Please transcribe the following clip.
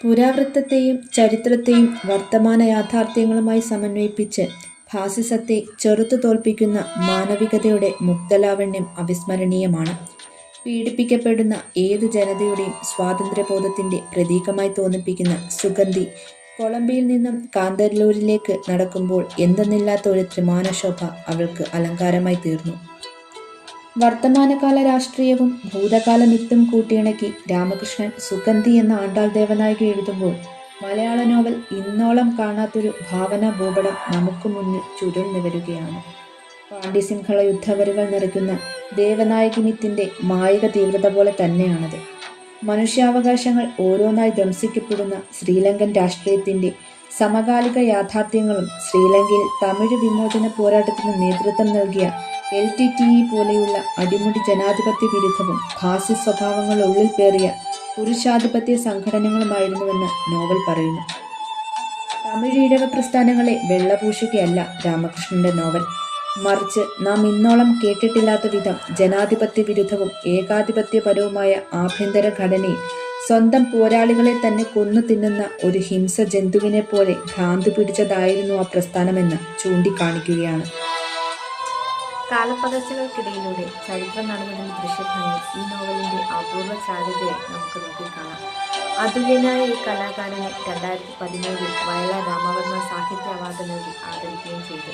പുരാവൃത്തത്തെയും ചരിത്രത്തെയും വർത്തമാന യാഥാർത്ഥ്യങ്ങളുമായി സമന്വയിപ്പിച്ച് ഫാസിസത്തെ ചെറുത്തു തോൽപ്പിക്കുന്ന മാനവികതയുടെ മുഗ്ധലാവണ്യം അവിസ്മരണീയമാണ്. പീഡിപ്പിക്കപ്പെടുന്ന ഏത് ജനതയുടെയും സ്വാതന്ത്ര്യബോധത്തിൻ്റെ പ്രതീകമായി തോന്നിപ്പിക്കുന്ന സുഗന്ധി കൊളംബിയയിൽ നിന്നും കാന്തല്ലൂരിലേക്ക് നടക്കുമ്പോൾ എന്തെന്നില്ലാത്ത ഒരു ത്രിമാനശോഭ അവൾക്ക് അലങ്കാരമായി തീർന്നു. വർത്തമാനകാല രാഷ്ട്രീയവും ഭൂതകാല മിത്തും കൂട്ടിയിണക്കി രാമകൃഷ്ണൻ സുഗന്ധി എന്ന ആണ്ടാൾ ദേവനായിക എഴുതുമ്പോൾ മലയാള നോവൽ ഇന്നോളം കാണാത്തൊരു ഭാവനാ ഭൂപടം നമുക്ക് മുന്നിൽ ചുരുൾ നിവരുകയാണ്. പാണ്ഡ്യസിംഹള യുദ്ധവരികൾ നിറയ്ക്കുന്ന ദേവനായകി മിത്തിൻ്റെ മായിക തീവ്രത പോലെ തന്നെയാണത്. മനുഷ്യാവകാശങ്ങൾ ഓരോന്നായി ധ്വംസിക്കപ്പെടുന്ന ശ്രീലങ്കൻ രാഷ്ട്രീയത്തിൻ്റെ സമകാലിക യാഥാർത്ഥ്യങ്ങളും ശ്രീലങ്കയിൽ തമിഴ് വിമോചന പോരാട്ടത്തിന് നേതൃത്വം നൽകിയ LTTE പോലെയുള്ള അടിമുടി ജനാധിപത്യ വിരുദ്ധവും ഫാസിസ്റ്റ് സ്വഭാവങ്ങൾ ഉള്ളിൽ പേറിയ പുരുഷാധിപത്യ സംഘടനകളുമായിരുന്നുവെന്ന് നോവൽ പറയുന്നു. തമിഴ് ഈഴവ പ്രസ്ഥാനങ്ങളെ വെള്ളപൂശുകയല്ല രാമകൃഷ്ണന്റെ നോവൽ, മറിച്ച് നാം ഇന്നോളം കേട്ടിട്ടില്ലാത്ത വിധം ജനാധിപത്യ വിരുദ്ധവും ഏകാധിപത്യപരവുമായ ആഭ്യന്തര ഘടനയിൽ സ്വന്തം പോരാളികളെ തന്നെ കൊന്നു തിന്നുന്ന ഒരു ഹിംസ ജന്തുവിനെ പോലെ ഭ്രാന്ത് പിടിച്ചതായിരുന്നു ആ പ്രസ്ഥാനമെന്ന് ചൂണ്ടിക്കാണിക്കുകയാണ്. കാലപ്പകർച്ചകൾക്കിടയിലൂടെ ചരിത്രം നടന്നതിൻ്റെ ദൃശ്യഭംഗി ഈ നോവലിൻ്റെ അപൂർവ ചാരുതയായി നമുക്ക് നോക്കിക്കാണാം. അതുല്യനായ ഈ കലാകാരനെ 2017 വയലാർ രാമവർമ്മ സാഹിത്യ അവാർഡ് നൽകി ആദരിക്കുകയും ചെയ്തു.